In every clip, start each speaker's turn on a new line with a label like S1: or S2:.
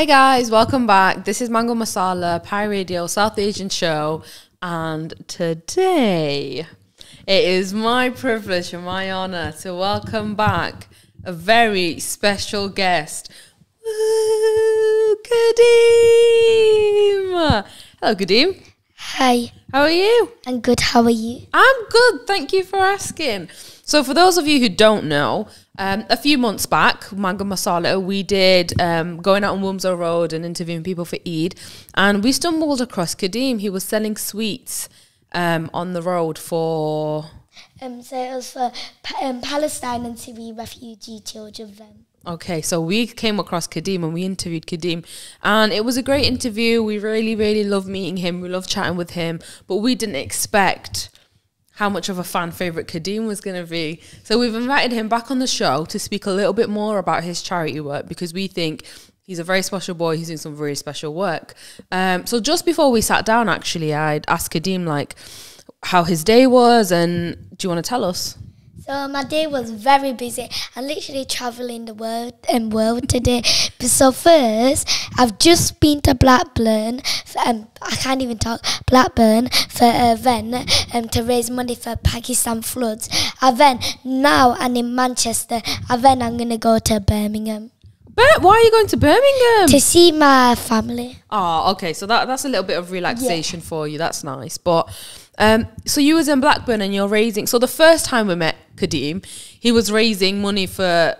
S1: Hi guys, welcome back. This is Mango Masala, Pi Radio, South Asian show, and today it is my privilege and my honor to welcome back a very special guest. Woo, Khadeem! Hello, Khadeem.
S2: Hi.
S1: How are you?
S2: I'm good. How are you?
S1: I'm good. Thank you for asking. So for those of you who don't know, a few months back, Mango Masala, we did going out on Wilmslow Road and interviewing people for Eid. And we stumbled across Khadeem. He was selling sweets on the road for...
S2: So it was for Palestine and Syria refugee children then.
S1: Okay, so we came across Khadeem and we interviewed Khadeem. And it was a great interview. We really, really loved meeting him. We loved chatting with him. But we didn't expect how much of a fan favourite Khadeem was going to be. So we've invited him back on the show to speak a little bit more about his charity work because we think he's a very special boy. He's doing some very special work. So just before we sat down, actually, I'd asked Khadeem, like, how his day was, and do you want to tell us?
S2: So my day was very busy. I'm literally travelling the world today. So first, I've just been to Blackburn. I can't even talk. Blackburn for an event to raise money for Pakistan floods. Now I'm in Manchester. I'm going to go to Birmingham.
S1: But why are you going to Birmingham?
S2: To see my family.
S1: Oh, okay. So that's a little bit of relaxation for you. That's nice. But so you was in Blackburn and you're raising. So the first time we met Khadeem, he was raising money for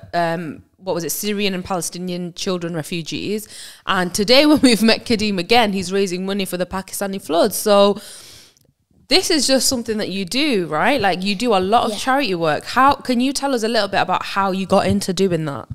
S1: what was it, Syrian and Palestinian children refugees. And today when we've met Khadeem again, he's raising money for the Pakistani floods. So this is just something that you do, right? Like you do a lot of charity work. How can you tell us a little bit about how you got into doing that?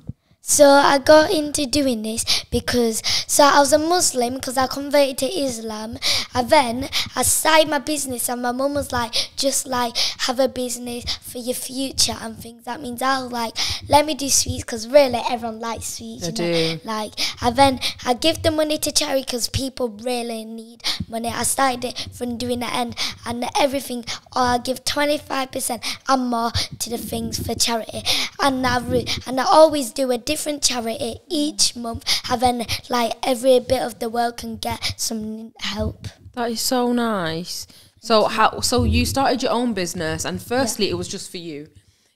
S2: So I got into doing this because I was a Muslim because I converted to Islam, and then I started my business and my mum was like, just like have a business for your future and things. That means I was like, let me do sweets because really everyone likes sweets.
S1: Do.
S2: Like, and then I give the money to charity because people really need money. I started it from doing the end and everything. I give 25% and more to the things for charity, and I always do a different charity each month, and then like every bit of the world can get some help.
S1: That is so nice. So so you started your own business, and firstly it was just for you.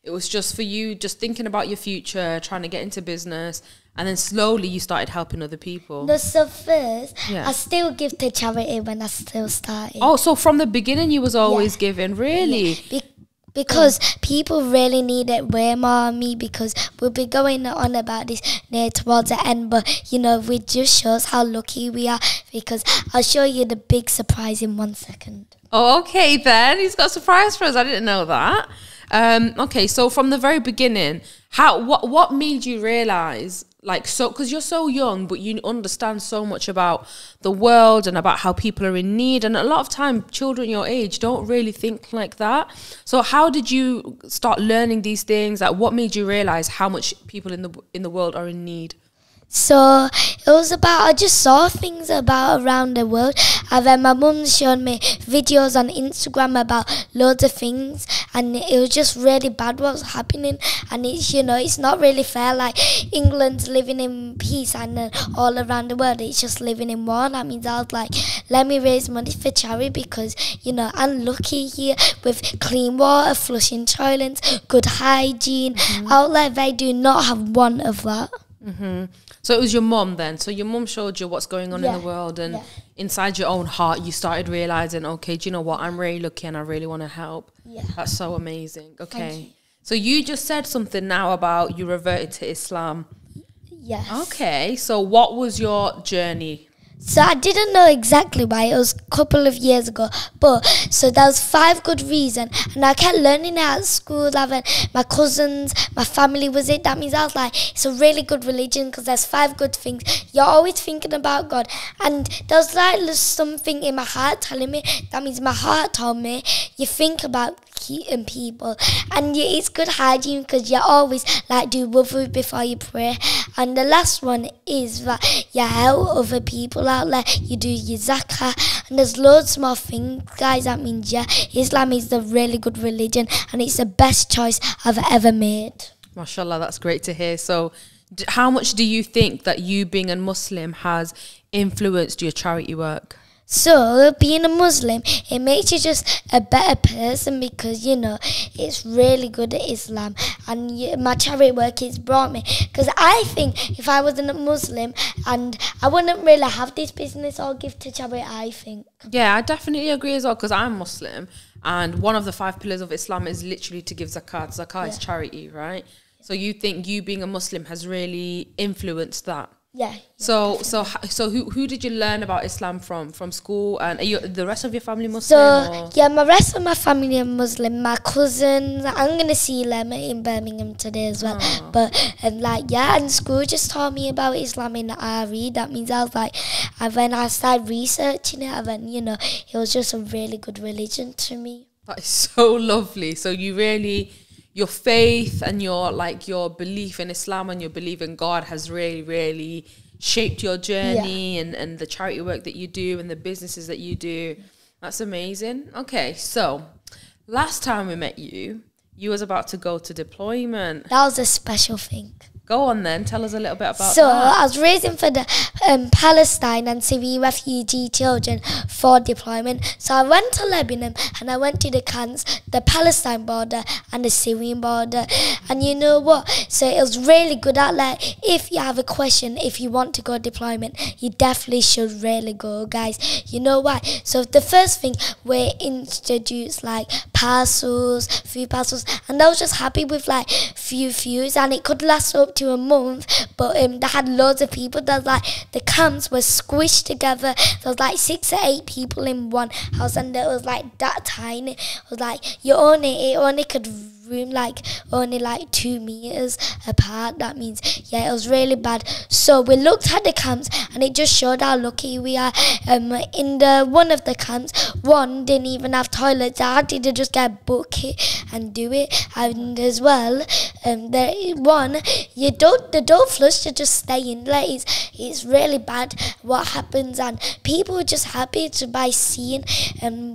S1: It was just for you, just thinking about your future, trying to get into business, and then slowly you started helping other people.
S2: No, so first I still give to charity when I still started.
S1: Oh, so from the beginning you was always giving, really?
S2: Because people really need it way more than me, because we'll be going on about this near towards the end, but you know, it just shows how lucky we are, because I'll show you the big surprise in 1 second.
S1: Oh, okay then. He's got a surprise for us. I didn't know that. Okay, so from the very beginning, what made you realise, like, so, because you're so young, but you understand so much about the world and about how people are in need, and a lot of time children your age don't really think like that. So how did you start learning these things? Like, what made you realise how much people in the world are in need?
S2: So it was about, I just saw things about around the world, and then my mum showed me videos on Instagram about loads of things, and it was just really bad what was happening, and it's, you know, it's not really fair. Like, England's living in peace, and then all around the world it's just living in war. That means I was like, let me raise money for charity, because, you know, I'm lucky here with clean water, flushing toilets, good hygiene. Out there they do not have one of that.
S1: So it was your mum then. So your mum showed you what's going on in the world, and inside your own heart you started realising, okay, do you know what, I'm really lucky and I really want to help. That's so amazing. Okay, so you just said something now about you reverted to Islam.
S2: Yes.
S1: Okay, so what was your journey?
S2: So I didn't know exactly why. It was a couple of years ago. But so there was 5 good reasons. And I kept learning it at school. My cousins, my family was it. That means I was like, it's a really good religion because there's 5 good things. You're always thinking about God. And there was like something in my heart telling me. That means my heart told me, you think about people, and it's good hygiene because you always like do wudu before you pray. And the last one is that you help other people out there, you do your zakah, and there's loads more things, guys. That means Islam is the really good religion, and it's the best choice I've ever made.
S1: Mashallah, that's great to hear. So how much do you think that you being a Muslim has influenced your charity work?
S2: So, being a Muslim, it makes you just a better person because, you know, it's really good at Islam. And my charity work has brought me. Because I think if I wasn't a Muslim, and I wouldn't really have this business or give to charity, I think.
S1: Yeah, I definitely agree as well, because I'm Muslim. And one of the 5 pillars of Islam is literally to give zakat. Zakat is charity, right? So you think you being a Muslim has really influenced that?
S2: Yeah.
S1: So who did you learn about Islam from? From school? And are you the rest of your family Muslim?
S2: So yeah, my rest of my family are Muslim. My cousins, I'm gonna see them in Birmingham today as well. But and school just taught me about Islam in RE. That means I was like, and when I started researching it, and then, you know, it was just a really good religion to me.
S1: That is so lovely. So you really, your faith and your belief in Islam and your belief in God has really, really shaped your journey and the charity work that you do and the businesses that you do. That's amazing. Okay, so last time we met you, you was about to go to deployment.
S2: That was a special thing.
S1: Go on then, tell us a little bit about that.
S2: So I was raising for the Palestine and Syrian refugee children for deployment. So I went to Lebanon and I went to the camps, the Palestine border and the Syrian border. And you know what? So it was really good at, like, if you have a question, if you want to go deployment, you definitely should really go, guys. You know why? So the first thing, we introduced like parcels, food parcels, and I was just happy with like fews, and it could last up to a month, but they had loads of people. There's like, the camps were squished together. There was like 6 or 8 people in one house, and it was like that tiny. It was like it only could room like only like 2 meters apart. That means, yeah, it was really bad. So we looked at the camps and it just showed how lucky we are. In the one of the camps, one didn't even have toilets. I had to just get a bucket and do it. And as well, the don't flush, to just stay in there. It's really bad what happens, and people are just happy by seeing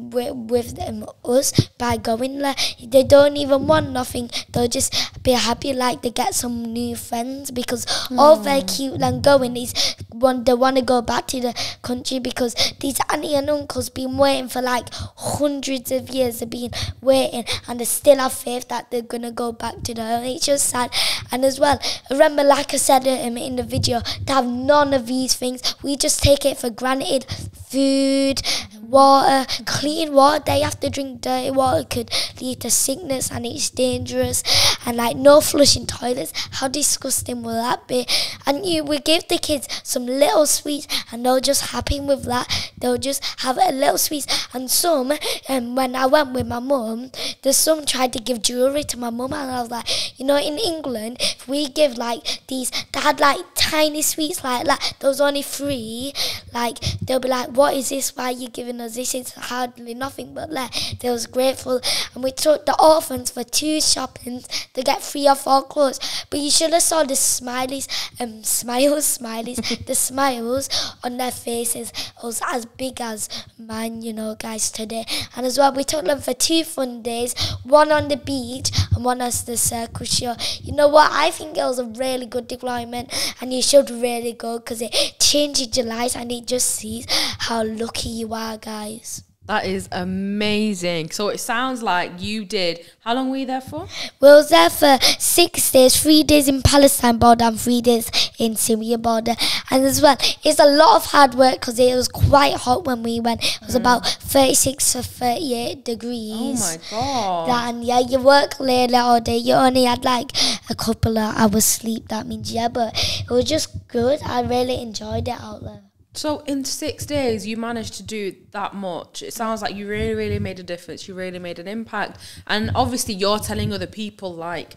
S2: with us by going there. They don't even want nothing. They'll just be happy like they get some new friends, because all they're cute and going is they want to go back to the country, because these auntie and uncles been waiting for like hundreds of years. They've been waiting and they still have faith that they're gonna go back to the home. It's just sad. And as well, remember, like I said in the video, to have none of these things, we just take it for granted. Food, water, clean water. They have to drink dirty water, could lead to sickness and it's dangerous. And like no flushing toilets, how disgusting will that be? And we give the kids some little sweets and they're just happy with that. They'll just have a little sweets. And some, when I went with my mum, some tried to give jewellery to my mum, and I was like, you know, in England, if we give like these, they had like tiny sweets like that, there was only 3, like they'll be like, what is this, why are you giving us this? It's hardly nothing, but like they was grateful. And we took the orphans for 2 shoppings to get 3 or 4 clothes. But you should have saw the smileys, the smiles on their faces was as big as mine, you know, guys, today. And as well, we took them for 2 fun days, one on the beach and one as the circus show. You know what, I think it was a really good deployment, and you should really go, because it changes your life and it just sees how lucky you are, guys.
S1: That is amazing. So it sounds like you did. How long were you there for?
S2: We was there for 6 days, 3 days in Palestine border and 3 days in Syria border. And as well, it's a lot of hard work because it was quite hot when we went. It was about 36 to 38 degrees.
S1: Oh my God.
S2: And yeah, you work late all day. You only had like a couple of hours sleep. That means, yeah, but it was just good. I really enjoyed it out there.
S1: So in 6 days, you managed to do that much. It sounds like you really, really made a difference. You really made an impact. And obviously you're telling other people, like,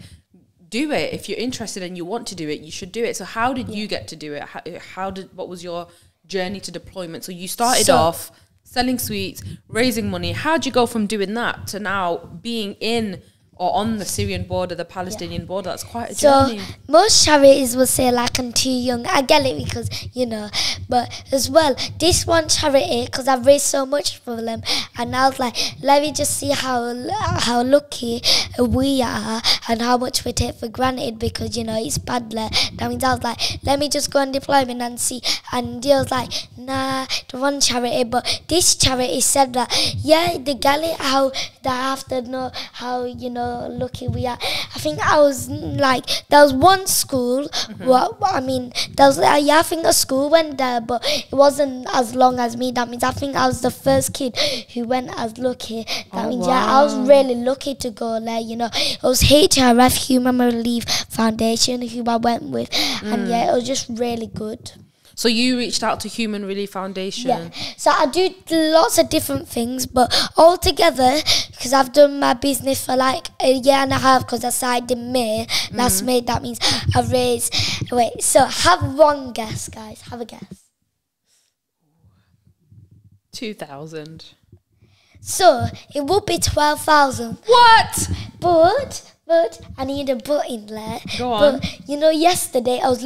S1: do it. If you're interested and you want to do it, you should do it. So how did you get to do it? What was your journey to deployment? So you started off selling sweets, raising money. How'd you go from doing that to now being in or on the Syrian border, the Palestinian border. That's quite a
S2: So
S1: journey.
S2: most charities will say like I'm too young. I get it because, you know, but as well, this one charity, because I've raised so much for them, and I was like, let me just see how lucky we are and how much we take for granted, because, you know, it's bad luck. That means I was like, let me just go on deployment and see. And he was like, nah, the one charity, but this charity said that, yeah, they get it, how they have to know how, you know, lucky we are. I think I was like, there was one school, there was, I think a school went there, but it wasn't as long as me. That means I think I was the first kid who went as lucky. That means, yeah, I was really lucky to go there, you know. It was HRF, Human Relief Foundation, who I went with, and yeah, it was just really good.
S1: So you reached out to Human Relief Foundation.
S2: Yeah, so I do lots of different things, but all together, because I've done my business for like a year and a half, because I started in May, last May. That means I've raised, so have one guess, guys, have a guess.
S1: 2,000.
S2: So it would be 12,000.
S1: What?
S2: But I need a but in there.
S1: Go on.
S2: But you know, yesterday, there was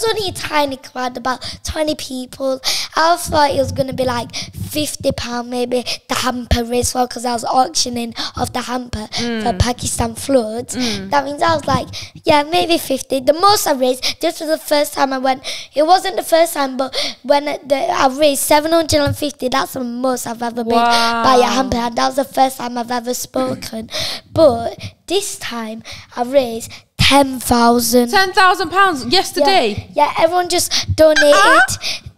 S2: only a tiny crowd, about 20 people. I thought it was going to be like £50 maybe, the hamper race for, because I was auctioning off the hamper for Pakistan floods. That means I was like, yeah, maybe 50. The most I raised, this was the first time I went. It wasn't the first time, but when I raised 750, that's the most I've ever made by a hamper. And that was the first time I've ever spoken. But this time I raised 10,000.
S1: £10,000 yesterday.
S2: Yeah, everyone just donated.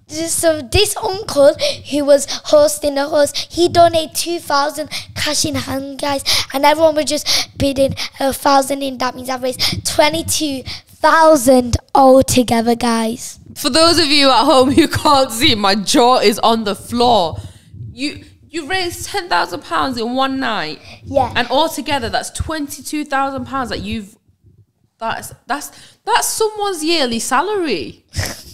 S2: So this uncle who was hosting the host, he donated 2,000 cash in hand, guys, and everyone was just bidding 1,000 in. That means I've raised 22,000 altogether, guys.
S1: For those of you at home who can't see, my jaw is on the floor. You raised £10,000 in one night.
S2: Yeah.
S1: And altogether, that's £22,000 that you've. That's someone's yearly salary.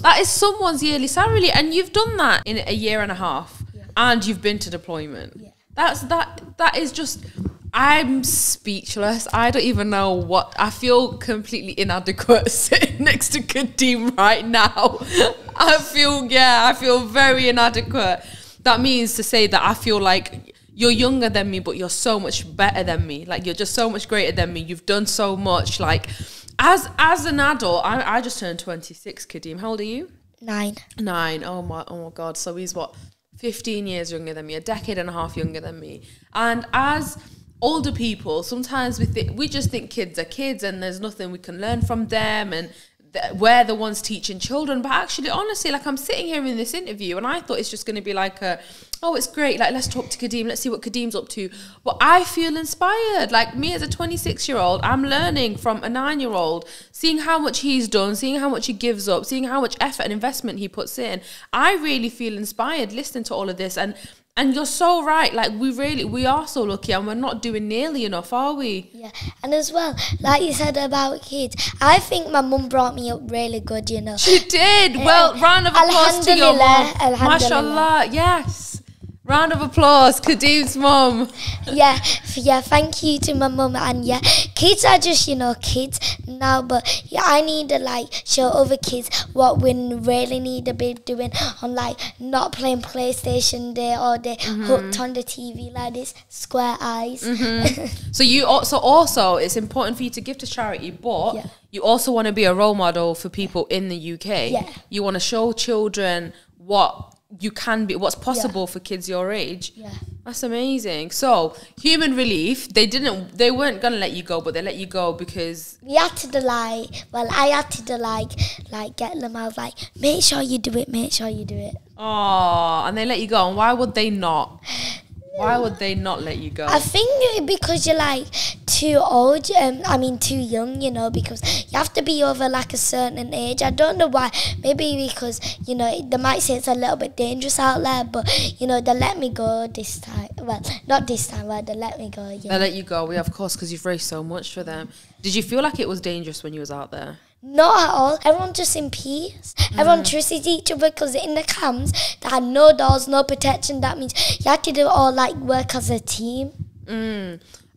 S1: That is someone's yearly salary, and you've done that in a year and a half, and you've been to deployment. Yeah. That is just. I'm speechless. I don't even know what. I feel completely inadequate sitting next to Khadeem right now. I feel very inadequate. That means to say that I feel like you're younger than me, but you're so much better than me. Like, you're just so much greater than me. You've done so much. Like, as an adult, I just turned 26, Khadeem. How old are you?
S2: 9.
S1: Oh my God. So he's what, 15 years younger than me, a decade and a half younger than me. And as older people, sometimes we just think kids are kids and there's nothing we can learn from them, and we're the ones teaching children. But actually, honestly, like, I'm sitting here in this interview and I thought it's just going to be like oh, it's great, like, let's talk to Khadeem, let's see what Khadeem's up to. But I feel inspired. Like, me as a 26-year-old, I'm learning from a 9-year-old, seeing how much he's done, seeing how much he gives up, seeing how much effort and investment he puts in. I really feel inspired listening to all of this. And you're so right. Like, we are so lucky, and we're not doing nearly enough, are we?
S2: Yeah. And as well, like you said about kids, I think my mum brought me up really good, you know.
S1: She did. Well, round of applause to your mum. Mashallah. Yes. Round of applause, Khadeem's mum.
S2: Yeah, thank you to my mum. And yeah, kids are just, you know, kids now, but yeah, I need to like show other kids what we really need to be doing on, like, not playing PlayStation day all day, hooked on the TV like this, square eyes.
S1: So you also it's important for you to give to charity, but you also want to be a role model for people in the UK.
S2: Yeah.
S1: You want to show children what you can be, what's possible for kids your age.
S2: Yeah.
S1: That's amazing. So Human Relief, they weren't gonna let you go, but they let you go because
S2: we had to I had to get them. I was like, make sure you do it.
S1: Oh, and they let you go. And why would they not? Why would they not let you go?
S2: I think because you're like too old, too young, you know, because you have to be over like a certain age. I don't know why. Maybe because, you know, they might say it's a little bit dangerous out there, but, you know, they let me go this time. Well, not this time, but they let me go. Yeah.
S1: They let you go, yeah, of course, because you've raised so much for them. Did you feel like it was dangerous when you was out there?
S2: Not at all. Everyone just in peace. Everyone trusted each other, because in the camps they had no doors, no protection. That means you had to do all like work as a team.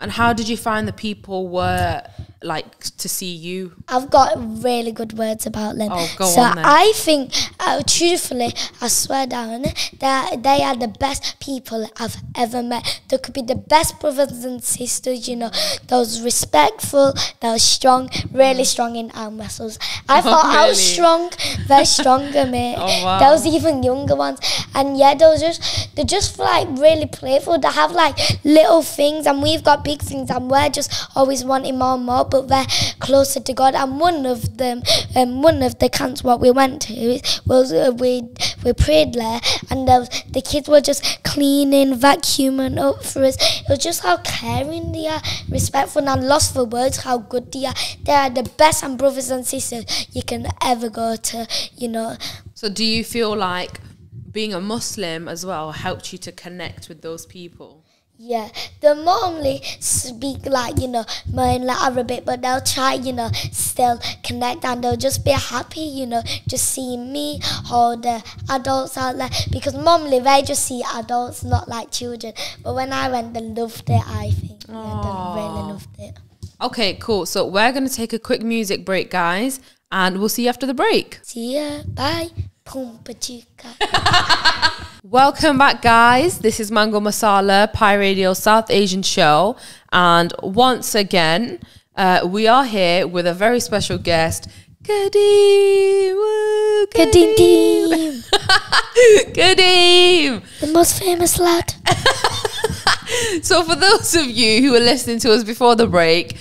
S1: And how did you find the people were like to see you?
S2: I've got really good words about them.
S1: Oh, go
S2: so
S1: on then.
S2: I think, truthfully, I swear down, that they are the best people I've ever met. They could be the best brothers and sisters, you know, those respectful, those strong, really strong in arm wrestles. I thought I was strong, very stronger, mate.
S1: Oh, wow.
S2: Those even younger ones. And yeah, they're just like really playful. They have like little things, and we've got big things, and we're just always wanting more and more, but they're closer to God. And one of them, one of the camps what we went to was we prayed there, and the kids were just cleaning, vacuuming up for us. It was just how caring they are, respectful, and I'm lost for words how good they are. They are the best and brothers and sisters you can ever go to, you know.
S1: So do you feel like being a Muslim as well helped you to connect with those people?
S2: Yeah, they normally speak like, you know, more in like Arabic, but they'll try, you know, still connect, and they'll just be happy, you know, just seeing me or the adults out there, because normally they just see adults, not like children. But when I went, they loved it, I think. Yeah, they really loved it.
S1: Okay, cool. So we're going to take a quick music break, guys, and we'll see you after the break.
S2: See ya, bye. Pumpa chica.
S1: Welcome back, guys. This is Mango Masala, Pi Radio South Asian show. And once again, we are here with a very special guest, Khadeem. Woo,
S2: Khadeem.
S1: Khadeem.
S2: The most famous lad.
S1: So for those of you who are listening to us before the break,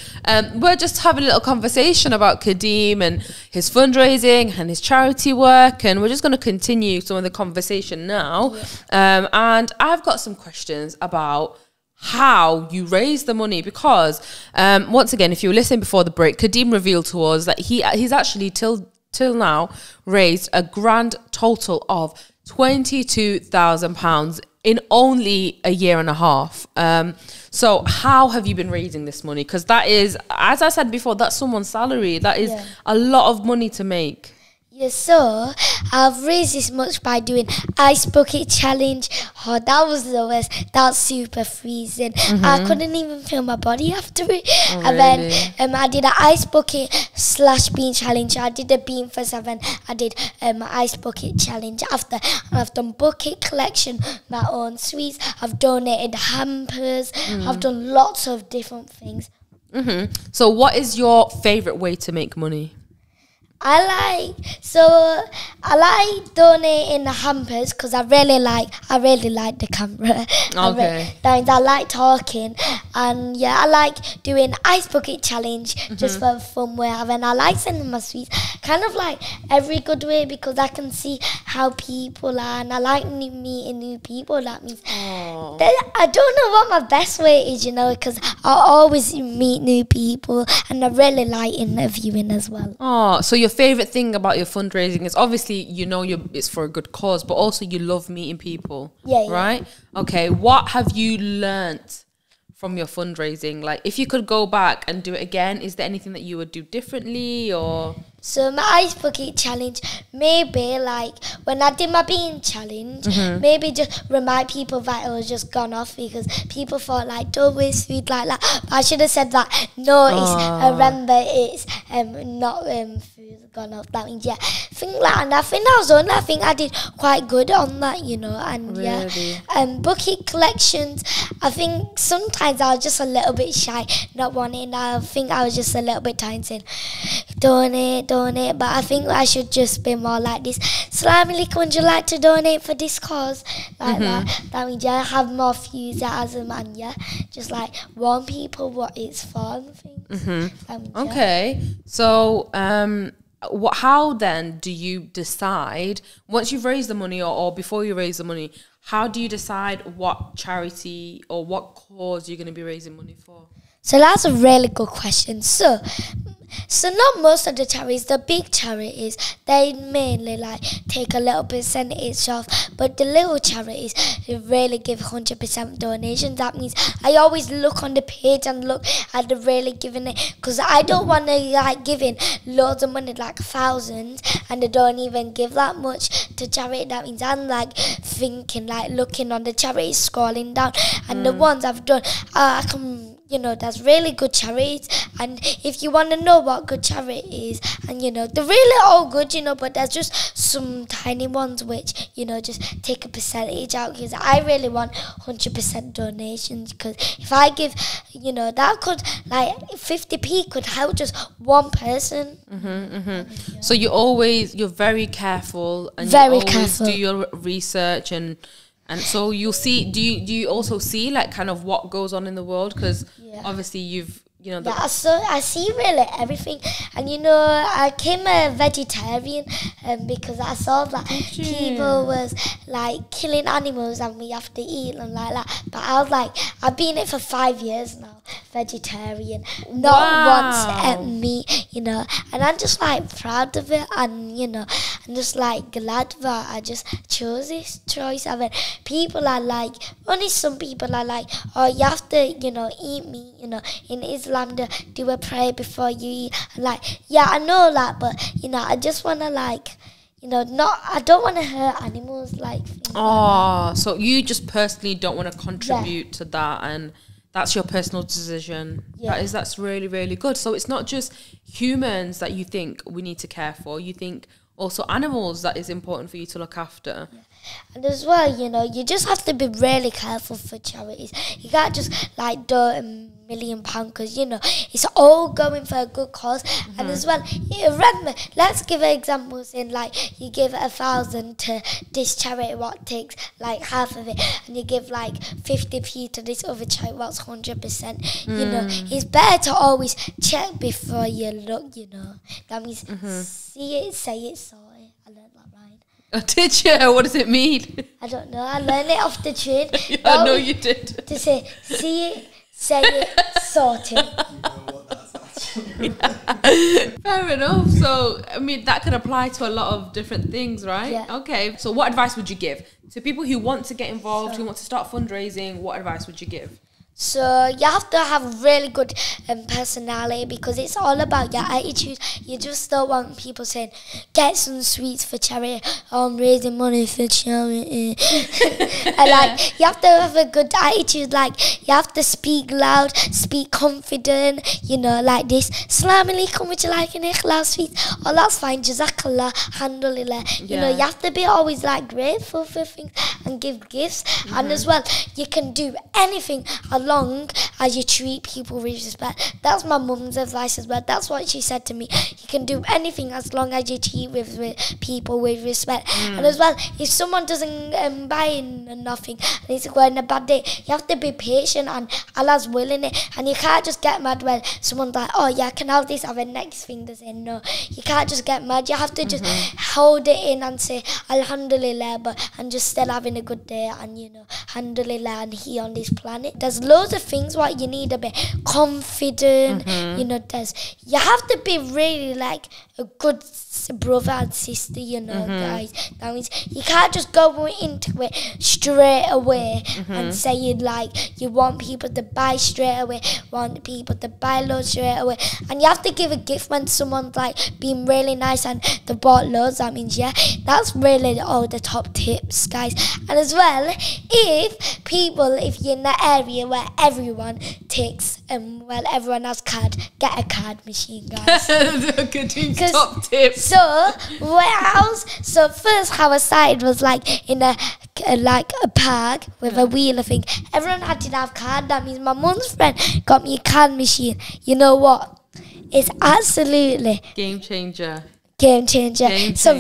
S1: we're just having a little conversation about Khadeem and his fundraising and his charity work, and we're just going to continue some of the conversation now. And I've got some questions about how you raise the money, because once again, if you were listening before the break, Khadeem revealed to us that he's actually till now raised a grand total of £22,000 in only a year and a half. So how have you been raising this money? Because that is, as I said before, that's someone's salary. That is a lot of money to make.
S2: Yeah, so I've raised this much by doing ice bucket challenge. Oh, that was the worst. That was super freezing. I couldn't even feel my body after it.
S1: Oh,
S2: and
S1: really?
S2: then I did an ice bucket / bean challenge. I did a bean first, and then I did ice bucket challenge after. And I've done bucket collection, my own sweets. I've donated hampers. I've done lots of different things.
S1: So what is your favourite way to make money?
S2: I like donating the hampers because I really like the camera.
S1: Okay.
S2: I like talking, and yeah, I like doing ice bucket challenge just for a fun way. And I like sending my sweets, kind of like every good way, because I can see how people are, and I like meeting new people. That means I don't know what my best way is, you know, because I always meet new people, and I really like interviewing as well.
S1: Oh, so your favorite thing about your fundraising is obviously, you know, it's for a good cause, but also you love meeting people.
S2: Yeah.
S1: Right? Okay. What have you learnt from your fundraising? Like, if you could go back and do it again, is there anything that you would do differently, or?
S2: So my ice bucket challenge, maybe like when I did my bean challenge, maybe just remind people that it was just gone off, because people thought like, don't waste food like that. But I should have said that, no, it's remember, it's not food gone off. That means, yeah, thing like, and I think that was on. I think I did quite good on that, you know, and
S1: really?
S2: Bucket collections, I think sometimes I was just a little bit shy, not wanting. I think I was just a little bit tired saying, donate, but I think I should just be more like this. Assalamu alaikum, would you like to donate for this cause? Like that means, yeah, have more views as a man, yeah, just like warn people what it's for and things.
S1: Okay, so how then do you decide, once you've raised the money, or before you raise the money, how do you decide what charity or what cause you're going to be raising money for?
S2: So that's a really good question. So not most of the charities, the big charities, they mainly like take a little percentage off, but the little charities, they really give 100% donations. That means I always look on the page and look at the really giving it, because I don't want to like giving loads of money, like thousands, and they don't even give that much to charity. That means I'm like thinking, like looking on the charities, scrolling down, and the ones I've done, I can you know, there's really good charities, and if you want to know what good charity is, and you know, they're really all good, you know, but there's just some tiny ones which, you know, just take a percentage out, because I really want 100% donations, because if I give, you know, that could, like, 50p could help just one person.
S1: Yeah. So you're very careful, and
S2: very
S1: you always
S2: careful.
S1: do your research, and so you'll see. Do you also see like kind of what goes on in the world? Because obviously you've, you know.
S2: Yeah, so I see really everything, and you know, I became a vegetarian because I saw that people was like killing animals and we have to eat them like that. But I was like, I've been it for 5 years now, vegetarian, not once at meat, you know, and I'm just like proud of it, and you know, I'm just like glad that I just chose this choice. I mean, people are like, only some people are like, oh, you have to, you know, eat meat, you know, in Islam, do a prayer before you eat. And like, yeah, I know that, but you know, I just want to like, you know, I don't want to hurt animals, like.
S1: Oh, so you just personally don't want to contribute to that, and that's your personal decision. Yeah. That's really, really good. So it's not just humans that you think we need to care for. You think also animals that is important for you to look after.
S2: Yeah. And as well, you know, you just have to be really careful for charities. You can't just like do £1 million, because you know it's all going for a good cause. And as well, remember, let's give an example, saying like you give 1,000 to this charity, what takes like half of it, and you give like 50p to this other charity, what's 100%. You know, it's better to always check before you look. You know, that means see it, say it, saw it. I learned that right.
S1: Oh, did you? What does it mean?
S2: I don't know. I learned it off the train.
S1: I know you did.
S2: To say, see it, say it, sort it.
S1: Fair enough. So, I mean, that could apply to a lot of different things, right?
S2: Yeah.
S1: Okay. So what advice would you give to people who want to get involved, who want to start fundraising? What advice would you give?
S2: So you have to have really good personality, because it's all about your attitude. You just don't want people saying, get some sweets for charity, I'm raising money for charity. And like, you have to have a good attitude. Like, you have to speak loud, speak confident, you know, like this. Assalamu alaikum, would you like an ikhlas sweet? Oh, that's fine, jazakallah, alhamdulillah. You know, you have to be always like grateful for things and give gifts. And as well, you can do anything as long as you treat people with respect. That's my mum's advice as well. That's what she said to me. You can do anything as long as you treat with people with respect. And as well, if someone doesn't buy nothing and it's going a bad day, you have to be patient, and Allah's willing it. And you can't just get mad when someone's like, oh yeah, I can have this, and the next thing they say no. You can't just get mad. You have to just hold it in and say alhamdulillah, and just still having a good day, and you know, alhamdulillah, and here on this planet. There's loads of things what you need, a bit confident, you know, you have to be really like a good brother and sister, you know, guys. That means you can't just go into it straight away and say you like, you want people to buy straight away, want people to buy loads straight away. And you have to give a gift when someone's like being really nice and they bought loads. That means, yeah, that's really all the top tips, guys. And as well, if you're in that area where everyone takes, everyone has card, get a card machine, guys.
S1: Khadeem's top tips.
S2: So first how I started was like in a park with a wheel, I think. Everyone had to have card. That means my mum's friend got me a card machine. You know what? It's absolutely
S1: game changer.
S2: So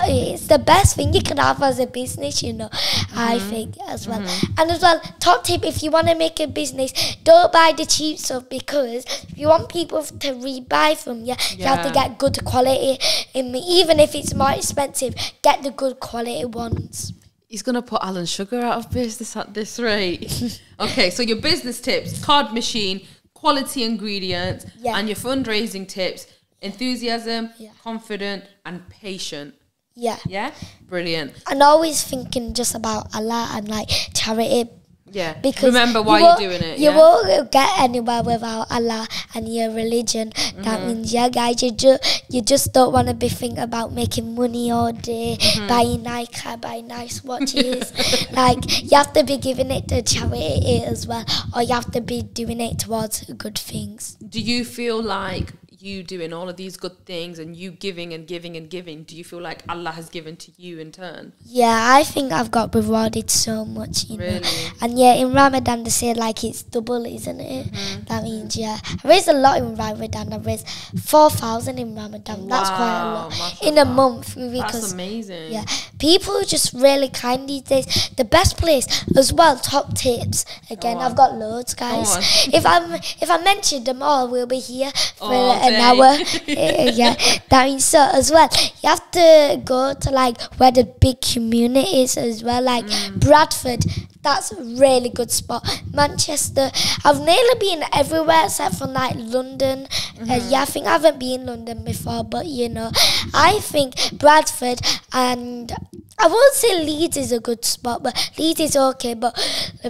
S2: it's the best thing you can have as a business, you know, I think as well. And as well, top tip, if you want to make a business, don't buy the cheap stuff, because if you want people to rebuy from you, you have to get good quality. Even if it's more expensive, get the good quality ones.
S1: He's going to put Alan Sugar out of business at this rate. Okay, so your business tips, card machine, quality ingredients, and your fundraising tips, enthusiasm, confident, and patient. Yeah? Brilliant.
S2: And always thinking just about Allah and like charity.
S1: Yeah.
S2: Because
S1: remember why you're doing it.
S2: You won't get anywhere without Allah and your religion. That means, yeah, guys, you just don't want to be thinking about making money all day, buying Nike, buying nice watches. Like, you have to be giving it to charity as well, or you have to be doing it towards good things.
S1: Do you feel like you doing all of these good things and you giving and giving and giving, do you feel like Allah has given to you in turn?
S2: Yeah, I think I've got rewarded so much, you know. And yeah, in Ramadan they say like it's double, isn't it? That means, yeah, I raised a lot in Ramadan. I raised 4,000 in Ramadan. That's quite a lot.
S1: Mashallah.
S2: In a month. Because,
S1: that's amazing.
S2: Yeah, people are just really kind these days. The best place as well, top tips. Again, I've got loads, guys. If I mention them all, we'll be here for an hour. Yeah, that means so as well. You have to go to like where the big community is as well, like Bradford. That's a really good spot. Manchester, I've nearly been everywhere except for like London. Yeah, I think I haven't been London before, but you know, I think Bradford, and I won't say Leeds is a good spot, but Leeds is okay, but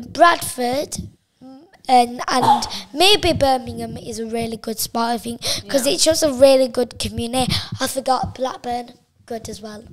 S2: Bradford and maybe Birmingham is a really good spot, I think, because it's just a really good community. I forgot Blackburn, good as well.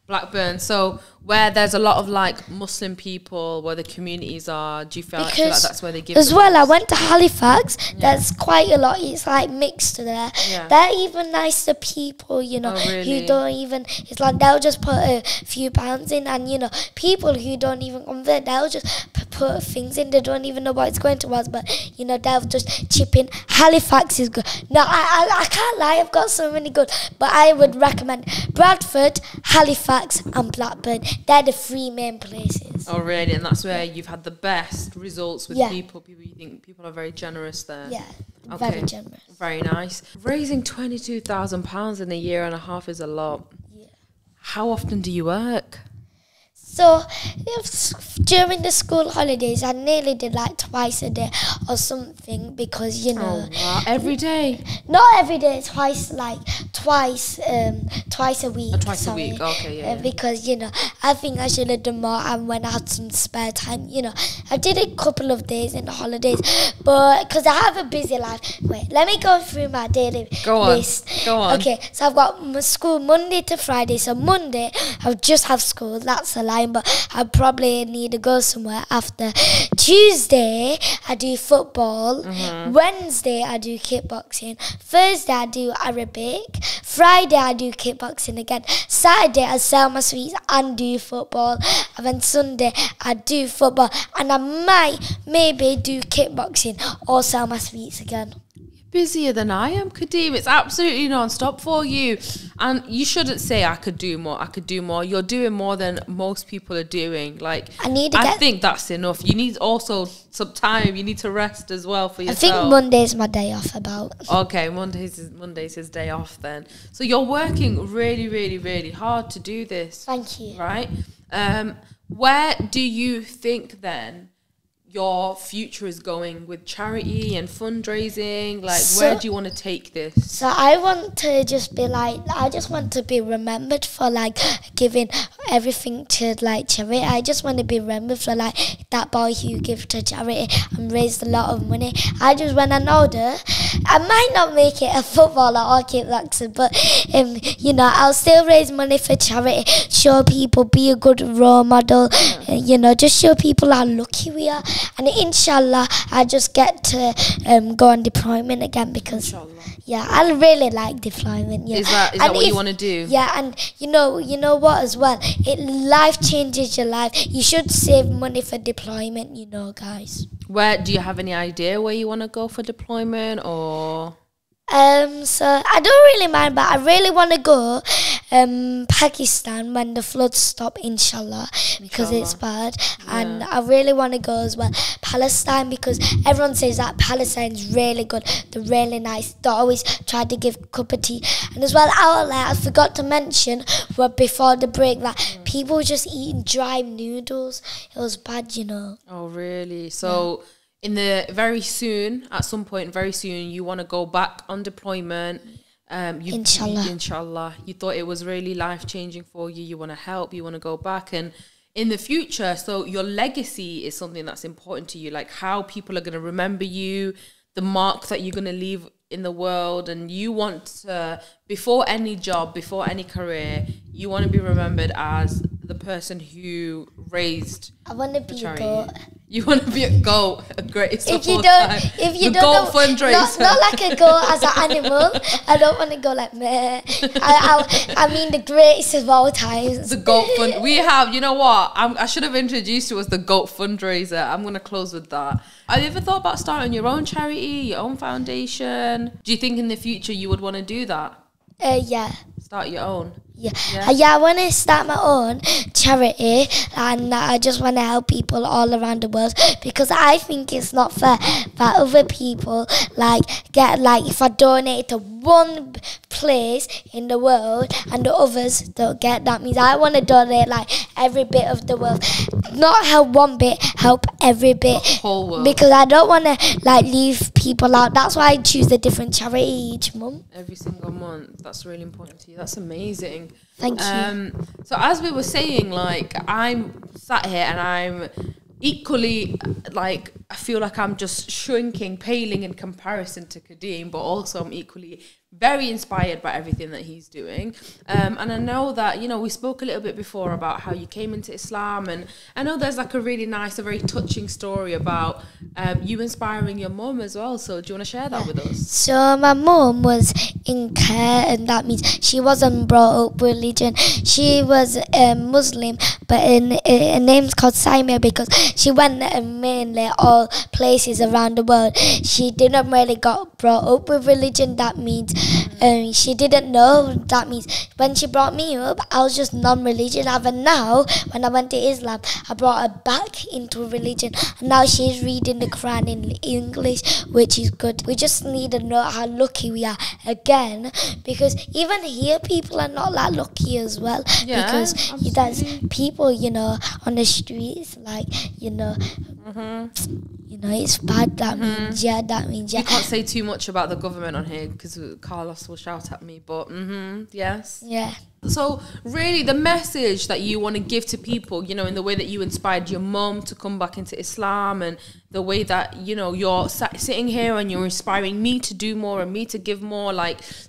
S1: Blackburn, so where there's a lot of like Muslim people, where the communities are, do you feel like that's where they give
S2: as well? I went to Halifax. There's quite a lot. It's like mixed there. They're even nicer people, you know, who don't even. It's like they'll just put a few pounds in, and you know, people who don't even convert, they'll just put things in. They don't even know what it's going towards, but you know, they'll just chip in. Halifax is good. No, I can't lie. I've got so many good, but I would recommend Bradford, Halifax, and Blackburn. They're the three main places.
S1: Oh, really? And that's where you've had the best results with people. You think people are very generous there?
S2: Yeah, very generous.
S1: Very nice. Raising £22,000 in a year and a half is a lot. Yeah. How often do you work?
S2: So during the school holidays, I nearly did like twice a day or something, because you know.
S1: Oh, wow. Every day?
S2: Not every day. Twice a week.
S1: Twice a week. Okay, yeah.
S2: Because you know, I think I should have done more, and when I had some spare time, you know, I did a couple of days in the holidays, but because I have a busy life. Wait, let me go through my daily list.
S1: Go on.
S2: Okay, so I've got my school Monday to Friday. So Monday I'll just have school. That's a lie. But I probably need to go somewhere after. Tuesday I do football. Wednesday I do kickboxing. Thursday I do Arabic. Friday I do kickboxing again. Saturday I sell my sweets and do football. And then Sunday I do football, and I might maybe do kickboxing or sell my sweets again.
S1: Busier than I am, Khadeem. It's absolutely non-stop for you. And you shouldn't say I could do more. You're doing more than most people are doing. Like, I think that's enough. You need also some time. You need to rest as well for yourself.
S2: I think Monday's my day off about.
S1: Okay, Monday's his day off then. So you're working really, really, really hard to do this.
S2: Thank you.
S1: Right? Where do you think then your future is going with charity and fundraising? Like, where do you want to take this?
S2: So I want to just be like, I just want to be remembered for like giving everything to like charity. I just want to be remembered for like that boy who gave to charity and raised a lot of money. I just, when I'm older, I might not make it a footballer or kickboxer, but you know, I'll still raise money for charity, show people, be a good role model, you know, just show people how lucky we are. And inshallah, I just get to go on deployment again, because I really like deployment. Yeah.
S1: Is that what you want to do?
S2: Yeah, and you know what as well? Life changes your life. You should save money for deployment, you know, guys.
S1: Where do you have any idea where you want to go for deployment, or?
S2: So I don't really mind, but I really want to go Pakistan when the floods stop, inshallah, because it's bad. And I really want to go as well Palestine, because everyone says that Palestine's really good, they're really nice, they always try to give a cup of tea. And as well, I forgot to mention before the break that people were just eating dry noodles. It was bad, you know.
S1: Oh really? So at some point very soon, you want to go back on deployment.
S2: Inshallah.
S1: Inshallah. You thought it was really life-changing for you. You want to help. You want to go back. And in the future, so your legacy is something that's important to you, like how people are going to remember you, the mark that you're going to leave in the world, and you want to, before any job, before any career, you want to be remembered as the person who raised.
S2: I want to be a goat.
S1: You want to be a goat, a greatest of all time.
S2: If you
S1: the
S2: don't
S1: goat fundraiser.
S2: Not like a goat as an animal. I don't want to go like meh. I mean the greatest of all times.
S1: The goat fund. We have, you know what? I should have introduced you as the goat fundraiser. I'm going to close with that. Have you ever thought about starting your own charity, your own foundation? Do you think in the future you would want to do that?
S2: Yeah.
S1: Start your own?
S2: Yeah, I want to start my own charity, and I just want to help people all around the world, because I think it's not fair that other people if I donate to one place in the world and the others don't get. That means I want to donate every bit of the world, not help one bit, help every bit,
S1: the whole world.
S2: Because I don't want to leave people out. That's why I choose a different charity each month.
S1: Every single month. That's really important to you. That's amazing.
S2: Thank you.
S1: So as we were saying, I'm sat here and I'm equally I feel like I'm just shrinking, paling in comparison to Khadeem, but also I'm equally very inspired by everything that he's doing. And I know that, we spoke a little bit before about how you came into Islam, and I know there's a really nice, a very touching story about you inspiring your mum as well. So do you want to share that with us?
S2: So my mum was in care, and that means she wasn't brought up religion. She was Muslim, but her name's called Saimia because she went mainly all places around the world. She didn't really got brought up with religion. That means she didn't know. That means when she brought me up, I was just non-religion. And now, when I went to Islam, I brought her back into religion. And now she's reading the Quran in English, which is good. We just need to know how lucky we are again, because even here, people are not that lucky as well.
S1: Yeah,
S2: because
S1: absolutely.
S2: there's people, on the streets, it's bad. That means, yeah.
S1: We can't say too much about the government on here because Carlos will shout at me, but yes.
S2: Yeah.
S1: So really the message that you want to give to people, in the way that you inspired your mum to come back into Islam, and the way that, you're sitting here and you're inspiring me to do more and me to give more,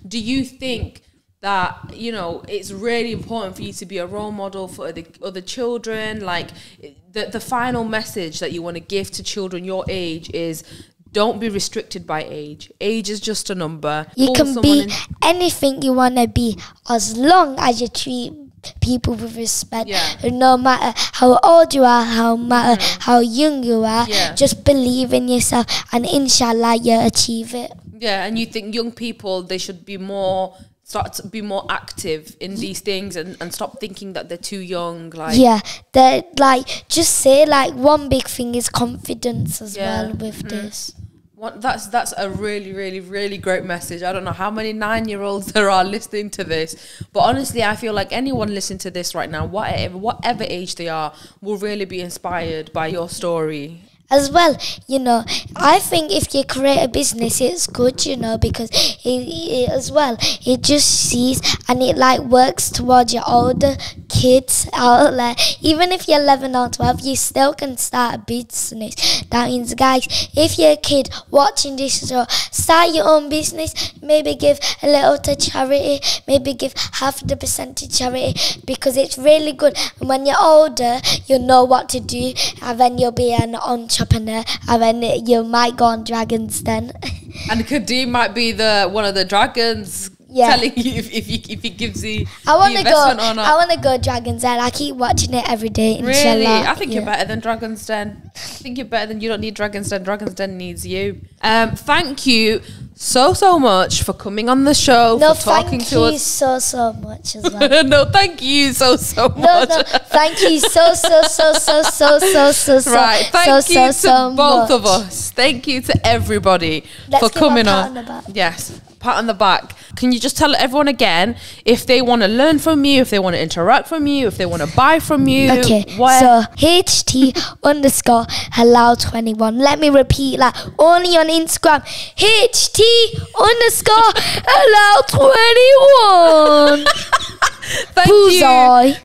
S1: do you think that, it's really important for you to be a role model for other children? The final message that you want to give to children your age is, don't be restricted by age. Age is just a number.
S2: You can be anything you want to be, as long as you treat people with respect.
S1: Yeah.
S2: No matter how old you are, how young you are, just believe in yourself, and inshallah you achieve it.
S1: Yeah, and you think young people, they should be start to be more active in these things, and stop thinking that they're too young. Just say one big thing is confidence as well with this. That's a really, really, really great message. I don't know how many 9-year-olds there are listening to this, but honestly, I feel like anyone listening to this right now, whatever age they are, will really be inspired by your story.
S2: As well, I think if you create a business, it's good, because it just sees, and it works towards your older kids out there. Even if you're 11 or 12, you still can start a business. That means, guys, if you're a kid watching this show, start your own business. Maybe give a little to charity, maybe give half the percent to charity, because it's really good. And when you're older, you'll know what to do, and then you'll be an entrepreneur, and then you might go on Dragon's Den.
S1: And Khadeem might be one of the dragons, telling you if he gives you the investment or not.
S2: I want to go Dragon's Den. I keep watching it every day.
S1: Really?
S2: Inshallah.
S1: I think you're better than Dragon's Den. I think you're better than, you don't need Dragon's Den. Dragon's Den needs you. Thank you so much for coming on the show, for talking to us.
S2: Thank you so much as well.
S1: No, thank you so much.
S2: No, thank you so
S1: right, thank you to both
S2: much.
S1: of us. Thank you to everybody for coming on. Yes, pat on the back. Can you just tell everyone again, if they want to learn from you, if they want to interact from you, if they want to buy from you?
S2: Okay, so HT_halal21. Let me repeat that. Only on Instagram. HT_halal21.
S1: Thank you.